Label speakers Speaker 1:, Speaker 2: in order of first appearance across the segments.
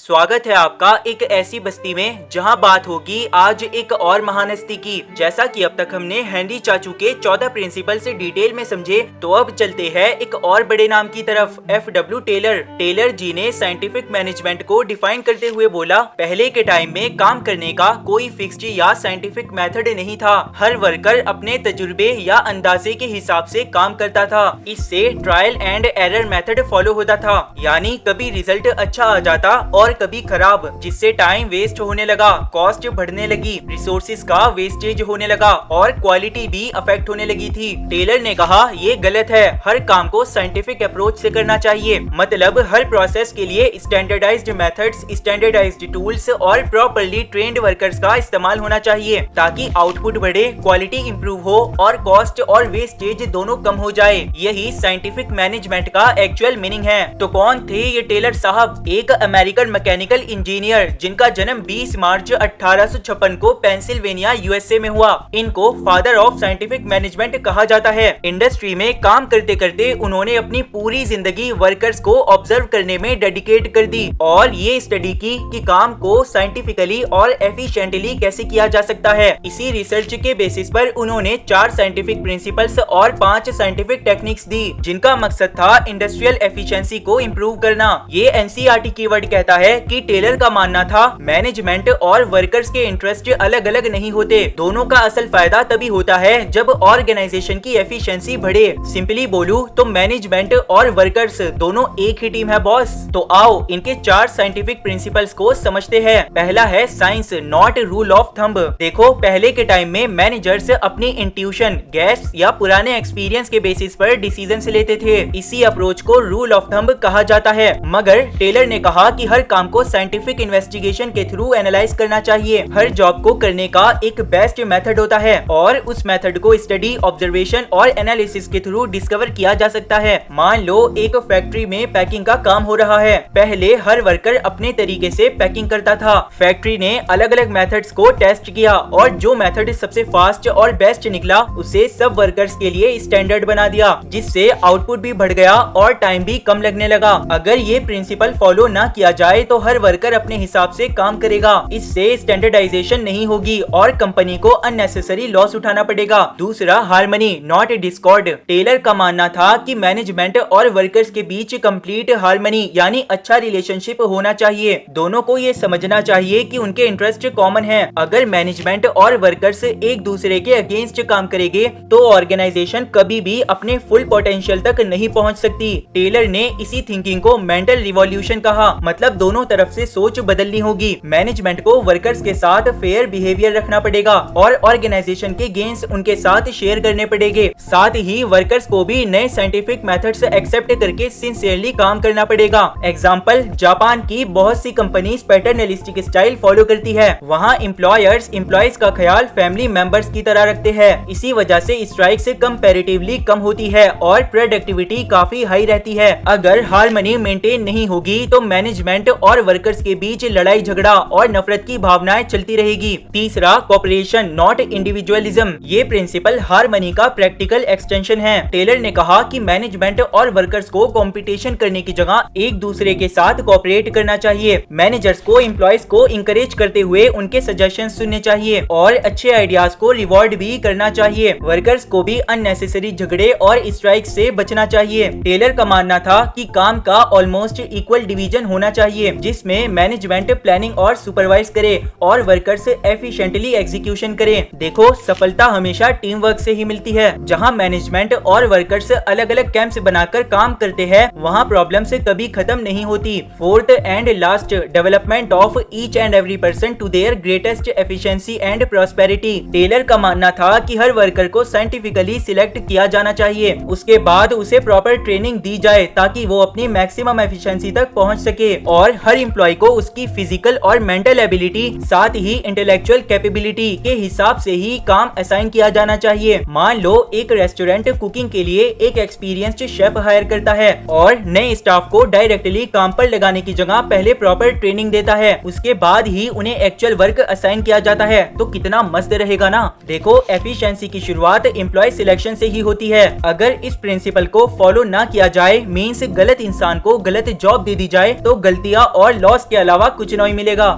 Speaker 1: स्वागत है आपका एक ऐसी बस्ती में जहां बात होगी आज एक और महान हस्ती की। जैसा कि अब तक हमने हेनरी चाचू के 14 प्रिंसिपल से डिटेल में समझे, तो अब चलते हैं एक और बड़े नाम की तरफ, FW टेलर। टेलर जी ने साइंटिफिक मैनेजमेंट को डिफाइन करते हुए बोला, पहले के टाइम में काम करने का कोई फिक्स्ड या साइंटिफिक मेथड नहीं था। हर वर्कर अपने तजुर्बे या अंदाजे के हिसाब से काम करता था। इससे trial and error method follow होता था, यानी कभी रिजल्ट अच्छा आ जाता और कभी खराब, जिससे टाइम वेस्ट होने लगा, कॉस्ट बढ़ने लगी, रिसोर्सेज का वेस्टेज होने लगा और क्वालिटी भी अफेक्ट होने लगी थी। टेलर ने कहा ये गलत है, हर काम को साइंटिफिक अप्रोच से करना चाहिए। मतलब हर प्रोसेस के लिए स्टैंडर्डाइज्ड मेथड्स, स्टैंडर्डाइज्ड टूल्स और प्रॉपर्ली ट्रेन्ड वर्कर्स का इस्तेमाल होना चाहिए, ताकि आउटपुट बढ़े, क्वालिटी इंप्रूव हो और कॉस्ट और वेस्टेज दोनों कम हो जाए। यही साइंटिफिक मैनेजमेंट का एक्चुअल मीनिंग है। तो कौन थे ये टेलर साहब? एक अमेरिकन मैकेनिकल इंजीनियर जिनका जन्म 20 मार्च 1856 को पेंसिल्वेनिया USA में हुआ। इनको फादर ऑफ साइंटिफिक मैनेजमेंट कहा जाता है। इंडस्ट्री में काम करते करते उन्होंने अपनी पूरी जिंदगी वर्कर्स को ऑब्जर्व करने में डेडिकेट कर दी और ये स्टडी की कि काम को साइंटिफिकली और एफिशिएंटली कैसे किया जा सकता है। इसी रिसर्च के बेसिस पर उन्होंने 4 साइंटिफिक प्रिंसिपल्स और 5 साइंटिफिक टेक्निक्स दी, जिनका मकसद था इंडस्ट्रियल एफिशिएंसी को इम्प्रूव करना। ये NCERT कीवर्ड कहता है कि टेलर का मानना था मैनेजमेंट और वर्कर्स के इंटरेस्ट अलग अलग नहीं होते, दोनों का असल फायदा तभी होता है जब ऑर्गेनाइजेशन की एफिशिएंसी बढ़े। सिंपली बोलूं तो मैनेजमेंट और वर्कर्स दोनों एक ही टीम है बॉस। तो आओ इनके 4 साइंटिफिक प्रिंसिपल्स को समझते हैं। पहला है science, not rule of thumb. देखो, पहले के टाइम में मैनेजर्स अपनी इंट्यूशन, गैस या पुराने एक्सपीरियंस के बेसिस पर डिसीजन लेते थे। इसी अप्रोच को रूल ऑफ थंब कहा जाता है। मगर टेलर ने कहा कि हर काम को साइंटिफिक इन्वेस्टिगेशन के थ्रू एनालाइज करना चाहिए। हर जॉब को करने का एक बेस्ट मेथड होता है और उस मेथड को स्टडी, ऑब्जर्वेशन और एनालिसिस के थ्रू डिस्कवर किया जा सकता है। मान लो एक फैक्ट्री में पैकिंग का काम हो रहा है। पहले हर वर्कर अपने तरीके से पैकिंग करता था। फैक्ट्री ने अलग अलग मेथड्स को टेस्ट किया और जो मेथड सबसे फास्ट और बेस्ट निकला उसे सब वर्कर्स के लिए स्टैंडर्ड बना दिया, जिससे आउटपुट भी बढ़ गया और टाइम भी कम लगने लगा। अगर ये प्रिंसिपल फॉलो ना किया जाए तो हर वर्कर अपने हिसाब से काम करेगा। इससे स्टैंडर्डाइजेशन नहीं होगी और कंपनी को अननेसेसरी लॉस उठाना पड़ेगा। दूसरा, हार्मनी नॉट डिस्कॉर्ड। टेलर का मानना था कि मैनेजमेंट और वर्कर्स के बीच कंप्लीट हार्मनी यानी अच्छा रिलेशनशिप होना चाहिए। दोनों को ये समझना चाहिए कि उनके इंटरेस्ट कॉमन है। अगर मैनेजमेंट और वर्कर्स एक दूसरे के अगेंस्ट काम करेंगे तो ऑर्गेनाइजेशन कभी भी अपने फुल पोटेंशियल तक नहीं पहुंच सकती। टेलर ने इसी थिंकिंग को मेंटल रिवॉल्यूशन कहा। मतलब दोनों तरफ से सोच बदलनी होगी। मैनेजमेंट को वर्कर्स के साथ फेयर बिहेवियर रखना पड़ेगा और ऑर्गेनाइजेशन के गेन्स उनके साथ शेयर करने पड़ेंगे। साथ ही वर्कर्स को भी नए साइंटिफिक मेथड्स एक्सेप्ट करके सिंसियरली काम करना पड़ेगा। एग्जांपल, जापान की बहुत सी कंपनीज पैटर्नलिस्टिक स्टाइल फॉलो करती है। वहाँ एम्प्लॉयर्स एम्प्लॉयज का ख्याल फैमिली मेंबर्स की तरह रखते हैं। इसी वजह से स्ट्राइक से कंपैरेटिवली कम होती है और प्रोडक्टिविटी काफी हाई रहती है। अगर हार्मनी मेंटेन नहीं होगी तो मैनेजमेंट और वर्कर्स के बीच लड़ाई झगड़ा और नफरत की भावनाएं चलती रहेगी। तीसरा, कोऑपरेशन नॉट इंडिविजुअलिज्म। ये प्रिंसिपल हार्मनी का प्रैक्टिकल एक्सटेंशन है। टेलर ने कहा कि मैनेजमेंट और वर्कर्स को कंपटीशन करने की जगह एक दूसरे के साथ कोऑपरेट करना चाहिए। मैनेजर्स को एम्प्लॉयज को इंकरेज करते हुए उनके सजेशन सुनने चाहिए और अच्छे आइडियाज को रिवॉर्ड भी करना चाहिए। वर्कर्स को भी अननेसेसरी झगड़े और स्ट्राइक से बचना चाहिए। टेलर का मानना था कि काम का ऑलमोस्ट इक्वल डिवीजन होना चाहिए, जिसमें मैनेजमेंट प्लानिंग और सुपरवाइज करे और वर्कर्स एफिशिएंटली एग्जीक्यूशन करें। देखो, सफलता हमेशा टीम वर्क से ही मिलती है। जहां मैनेजमेंट और वर्कर्स अलग अलग कैंप्स बनाकर काम करते हैं, वहां प्रॉब्लम्स कभी खत्म नहीं होती। Fourth and last, development of each and every person to their greatest efficiency and prosperity. Taylor का मानना था कि हर वर्कर को साइंटिफिकली सिलेक्ट किया जाना चाहिए। उसके बाद उसे प्रॉपर ट्रेनिंग दी जाए ताकि वो अपनी मैक्सिमम एफिशिएंसी तक पहुंच सके और हर एम्प्लॉय को उसकी फिजिकल और मेंटल एबिलिटी साथ ही इंटेलेक्चुअल कैपेबिलिटी के हिसाब से ही काम असाइन किया जाना चाहिए। मान लो एक रेस्टोरेंट कुकिंग के लिए एक एक्सपीरियंस्ड शेफ हायर करता है और नए स्टाफ को डायरेक्टली काम पर लगाने की जगह पहले प्रॉपर ट्रेनिंग देता है, उसके बाद ही उन्हें एक्चुअल वर्क असाइन किया जाता है। तो कितना मस्त रहेगा ना। देखो, एफिशिएंसी की शुरुआत एम्प्लॉय सिलेक्शन से ही होती है। अगर इस प्रिंसिपल को फॉलो ना किया जाए, मींस गलत इंसान को गलत जॉब दे दी जाए, तो गलतियां और लॉस के अलावा कुछ नहीं मिलेगा।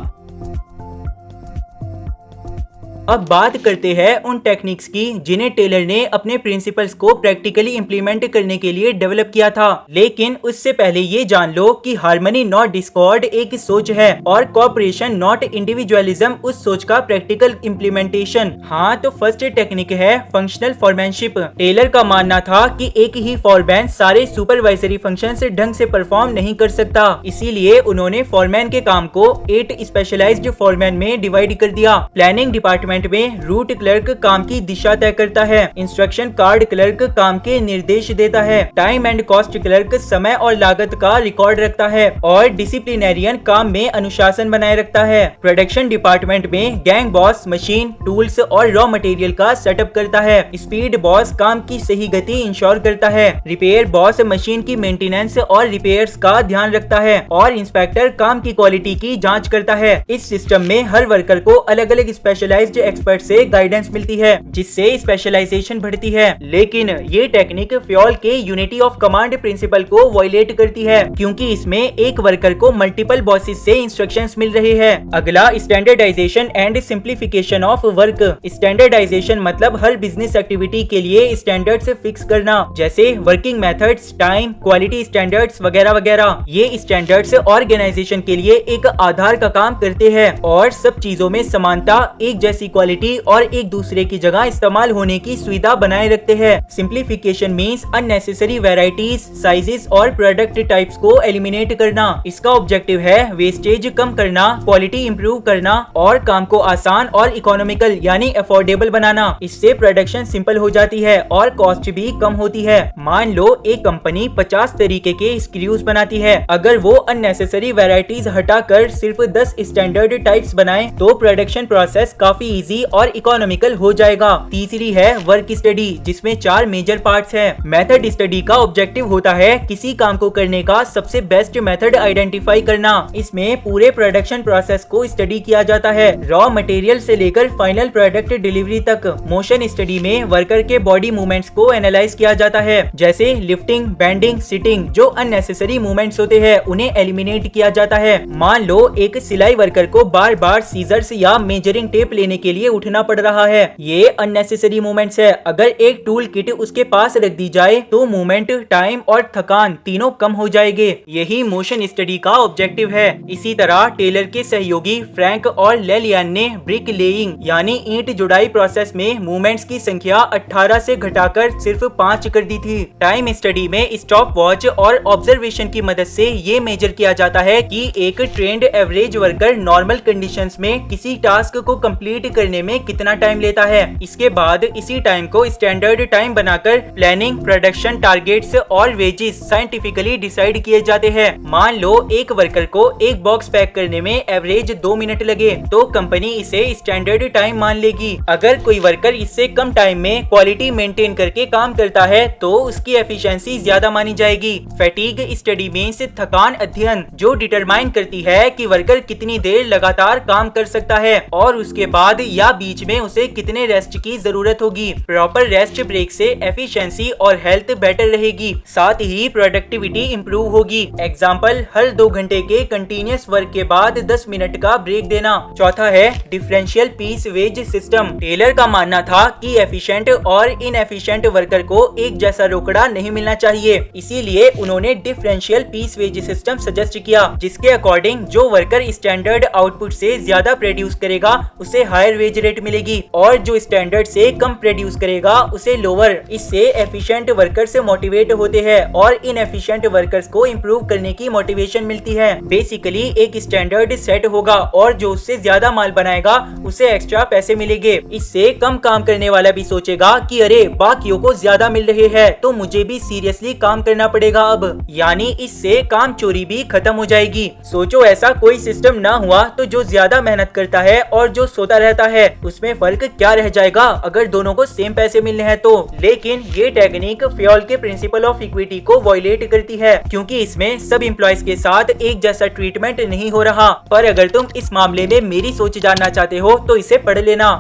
Speaker 1: अब बात करते हैं उन टेक्निक्स की जिन्हें टेलर ने अपने प्रिंसिपल्स को प्रैक्टिकली इंप्लीमेंट करने के लिए डेवलप किया था। लेकिन उससे पहले ये जान लो कि हार्मनी नॉट डिस्कॉर्ड एक सोच है और कोऑपरेशन नॉट इंडिविजुअलिज्म उस सोच का प्रैक्टिकल इम्प्लीमेंटेशन। हाँ, तो फर्स्ट टेक्निक है फंक्शनल फॉरमैनशिप। टेलर का मानना था कि एक ही फॉरमैन सारे सुपरवाइजरी फंक्शंस ढंग से परफॉर्म नहीं कर सकता, इसीलिए उन्होंने फॉरमैन के काम को 8 स्पेशलाइज्ड फॉरमैन में डिवाइड कर दिया। प्लानिंग डिपार्टमेंट में रूट क्लर्क काम की दिशा तय करता है, इंस्ट्रक्शन कार्ड क्लर्क काम के निर्देश देता है, टाइम एंड कॉस्ट क्लर्क समय और लागत का रिकॉर्ड रखता है और डिसिप्लिनेरियन काम में अनुशासन बनाए रखता है। प्रोडक्शन डिपार्टमेंट में गैंग बॉस मशीन, टूल्स और रॉ मटेरियल का सेटअप करता है, स्पीड बॉस काम की सही गति इंश्योर करता है, रिपेयर बॉस मशीन की मेंटेनेंस और रिपेयर्स का ध्यान रखता है और इंस्पेक्टर काम की क्वालिटी की जाँच करता है। इस सिस्टम में हर वर्कर को अलग अलग स्पेशलाइज्ड एक्सपर्ट से गाइडेंस मिलती है, जिससे स्पेशलाइजेशन बढ़ती है। लेकिन ये टेक्निक फ्योल के यूनिटी ऑफ कमांड प्रिंसिपल को वायलेट करती है, क्योंकि इसमें एक वर्कर को मल्टीपल बॉसेस से इंस्ट्रक्शंस मिल रहे हैं। अगला standardisation and simplification of work. Standardisation मतलब हर बिजनेस एक्टिविटी के लिए स्टैंडर्ड्स फिक्स करना, जैसे working methods, time, quality standards वगैरह वगैरह। ये स्टैंडर्ड्स ऑर्गेनाइजेशन के लिए एक आधार का काम करते हैं और सब चीजों में समानता, एक जैसी क्वालिटी और एक दूसरे की जगह इस्तेमाल होने की सुविधा बनाए रखते हैं। Simplification means unnecessary varieties, sizes और प्रोडक्ट टाइप्स को एलिमिनेट करना। इसका ऑब्जेक्टिव है वेस्टेज कम करना, क्वालिटी इंप्रूव करना और काम को आसान और इकोनॉमिकल यानी अफोर्डेबल बनाना। इससे प्रोडक्शन सिंपल हो जाती है और कॉस्ट भी कम होती है। मान लो एक कंपनी 50 तरीके के स्क्रूज बनाती है, अगर वो अननेसेसरी वैरायटीज हटाकर सिर्फ 10 स्टैंडर्ड टाइप्स बनाए तो प्रोडक्शन प्रोसेस काफी इजी और इकोनॉमिकल हो जाएगा। तीसरी है वर्क स्टडी, जिसमें 4 मेजर पार्ट्स हैं। मेथड स्टडी का ऑब्जेक्टिव होता है किसी काम को करने का सबसे बेस्ट मेथड आइडेंटिफाई करना। इसमें पूरे प्रोडक्शन प्रोसेस को स्टडी किया जाता है, रॉ मटेरियल से लेकर फाइनल प्रोडक्ट डिलीवरी तक। मोशन स्टडी में वर्कर के बॉडी मूवमेंट्स को एनालाइज किया जाता है, जैसे लिफ्टिंग, बेंडिंग, सिटिंग। जो अननेसेसरी मूवमेंट्स होते हैं उन्हें एलिमिनेट किया जाता है। मान लो एक सिलाई वर्कर को बार बार सीजर्स या मेजरिंग टेप लेने के लिए उठना पड़ रहा है, ये अननेसेसरी मूवमेंट्स है। अगर एक टूल किट उसके पास रख दी जाए तो मूवमेंट, टाइम और थकान तीनों कम हो जाएंगे। यही मोशन स्टडी का ऑब्जेक्टिव है। इसी तरह टेलर के सहयोगी फ्रैंक और लेलियन ने ब्रिक लेइंग यानी ईंट जुड़ाई प्रोसेस में मूवमेंट्स की संख्या 18 से घटाकर सिर्फ 5 कर दी थी। टाइम स्टडी में स्टॉप वॉच और ऑब्जर्वेशन की मदद से ये मेजर किया जाता है कि एक trend average worker normal conditions में किसी टास्क को कंप्लीट करने में कितना टाइम लेता है। इसके बाद इसी टाइम को स्टैंडर्ड टाइम बनाकर प्लानिंग, प्रोडक्शन टारगेट्स और वेजेस साइंटिफिकली डिसाइड किए जाते हैं। मान लो एक वर्कर को एक बॉक्स पैक करने में एवरेज 2 मिनट लगे तो कंपनी इसे स्टैंडर्ड टाइम मान लेगी। अगर कोई वर्कर इससे कम टाइम में क्वालिटी मेंटेन करके काम करता है तो उसकी एफिशिएंसी ज्यादा मानी जाएगी। फैटीग स्टडी मींस थकान अध्ययन, जो डिटरमाइन करती है कि वर्कर कितनी देर लगातार काम कर सकता है और उसके बाद या बीच में उसे कितने रेस्ट की जरूरत होगी। प्रॉपर रेस्ट ब्रेक से एफिशिएंसी और हेल्थ बेटर रहेगी, साथ ही प्रोडक्टिविटी इंप्रूव होगी। एग्जाम्पल, हर 2 घंटे के कंटिन्यूअस वर्क के बाद 10 मिनट का ब्रेक देना। चौथा है differential piece wage system. Taylor का मानना था कि एफिशिएंट और इनएफिशिएंट वर्कर को एक जैसा रोकड़ा नहीं मिलना चाहिए, इसीलिए उन्होंने differential piece wage system suggest किया, जिसके अकॉर्डिंग जो वर्कर स्टैंडर्ड आउटपुट से ज्यादा प्रोड्यूस करेगा उसे हायर वेज रेट मिलेगी और जो स्टैंडर्ड से कम प्रोड्यूस करेगा उसे लोअर। इससे एफिशिएंट वर्कर्स मोटिवेट होते हैं और इनएफिशिएंट वर्कर्स को इम्प्रूव करने की मोटिवेशन मिलती है। बेसिकली एक स्टैंडर्ड सेट होगा और जो उससे ज्यादा माल बनाएगा उसे एक्स्ट्रा पैसे मिलेंगे। इससे कम काम करने वाला भी सोचेगा कि अरे बाकियों को ज्यादा मिल रहे हैं तो मुझे भी सीरियसली काम करना पड़ेगा अब, यानी इससे काम चोरी भी खत्म हो जाएगी। सोचो ऐसा कोई सिस्टम ना हुआ तो जो ज्यादा मेहनत करता है और जो सोता रहता है उसमें फर्क क्या रह जाएगा अगर दोनों को सेम पैसे मिलने हैं तो। लेकिन ये टेक्निक फ्योल के प्रिंसिपल ऑफ इक्विटी को वायलेट करती है, क्योंकि इसमें सब एम्प्लॉयज के साथ एक जैसा ट्रीटमेंट नहीं हो रहा। पर अगर तुम इस मामले में मेरी सोच जानना चाहते हो तो इसे पढ़ लेना।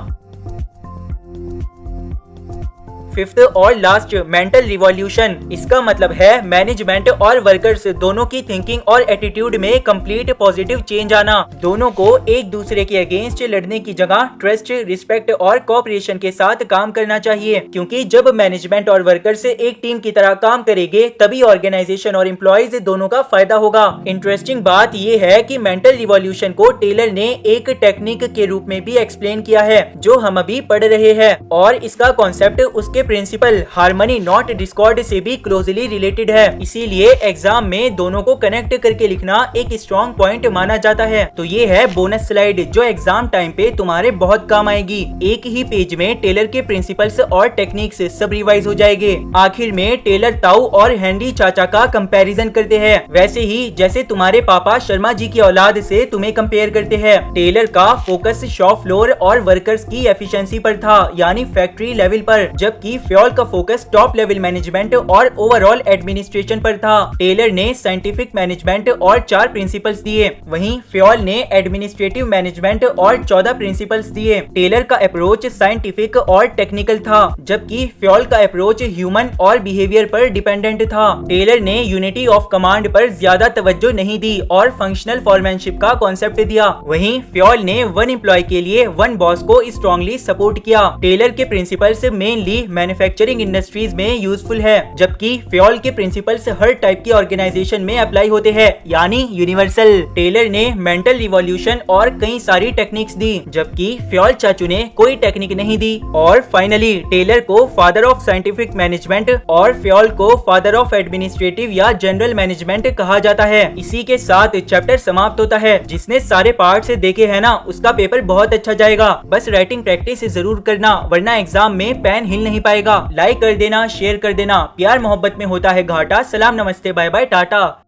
Speaker 1: फिफ्थ और लास्ट, मेंटल रिवॉल्यूशन। इसका मतलब है मैनेजमेंट और वर्कर्स दोनों की थिंकिंग और एटीट्यूड में कंप्लीट पॉजिटिव चेंज आना। दोनों को एक दूसरे के अगेंस्ट लड़ने की जगह ट्रस्ट, रिस्पेक्ट और कोऑपरेशन के साथ काम करना चाहिए, क्योंकि जब मैनेजमेंट और वर्कर्स एक टीम की तरह काम करेंगे तभी ऑर्गेनाइजेशन और एम्प्लॉयज दोनों का फायदा होगा। इंटरेस्टिंग बात यह है कि मेंटल रिवॉल्यूशन को टेलर ने एक टेक्निक के रूप में भी एक्सप्लेन किया है जो हम अभी पढ़ रहे हैं, और इसका कॉन्सेप्ट उसके प्रिंसिपल हार्मनी नॉट डिस्कॉर्ड से भी क्लोजली रिलेटेड है। इसीलिए एग्जाम में दोनों को कनेक्ट करके लिखना एक स्ट्रॉन्ग पॉइंट माना जाता है। तो ये है बोनस स्लाइड जो एग्जाम टाइम पे तुम्हारे बहुत काम आएगी। एक ही पेज में टेलर के प्रिंसिपल्स और टेक्निक्स सब रिवाइज हो जाएंगे। आखिर में टेलर ताऊ और हेनरी चाचा का कंपैरिजन करते हैं, वैसे ही जैसे तुम्हारे पापा शर्मा जी की औलाद से तुम्हें कंपेयर करते हैं। टेलर का फोकस शॉप फ्लोर और वर्कर्स की एफिशिएंसी पर था, यानी फैक्ट्री लेवल पर, जबकि फ्योल का फोकस टॉप लेवल मैनेजमेंट और ओवरऑल एडमिनिस्ट्रेशन पर था। टेलर ने साइंटिफिक मैनेजमेंट और 4 प्रिंसिपल्स दिए, वहीं फ्योल ने एडमिनिस्ट्रेटिव मैनेजमेंट और 14 प्रिंसिपल्स दिए। टेलर का अप्रोच साइंटिफिक और टेक्निकल था, जबकि फ्योल का अप्रोच ह्यूमन और बिहेवियर पर डिपेंडेंट था। टेलर ने यूनिटी ऑफ कमांड पर ज्यादा तवज्जो नहीं दी और फंक्शनल फॉरमैनशिप का कॉन्सेप्ट दिया। वहीं फ्योल ने वन एम्प्लॉय के लिए वन बॉस को स्ट्रॉन्गली सपोर्ट किया। टेलर के प्रिंसिपल्स मेनली मैन्युफैक्चरिंग इंडस्ट्रीज में यूजफुल है, जबकि फ्योल के प्रिंसिपल्स हर टाइप की ऑर्गेनाइजेशन में अप्लाई होते हैं, यानी यूनिवर्सल। टेलर ने मेंटल रिवॉल्यूशन और कई सारी टेक्निक्स दी, जबकि फ्योल चाचू ने कोई टेक्निक नहीं दी। और फाइनली टेलर को फादर ऑफ साइंटिफिक मैनेजमेंट और फ्योल को फादर ऑफ एडमिनिस्ट्रेटिव या जनरल मैनेजमेंट कहा जाता है। इसी के साथ चैप्टर समाप्त होता है। जिसने सारे पार्ट से देखे है ना, उसका पेपर बहुत अच्छा जाएगा। बस राइटिंग प्रैक्टिस जरूर करना, वरना एग्जाम में पेन हिल नहीं पाएगा। लाइक कर देना, शेयर कर देना। प्यार मोहब्बत में होता है घाटा। सलाम, नमस्ते, बाय बाय, टाटा।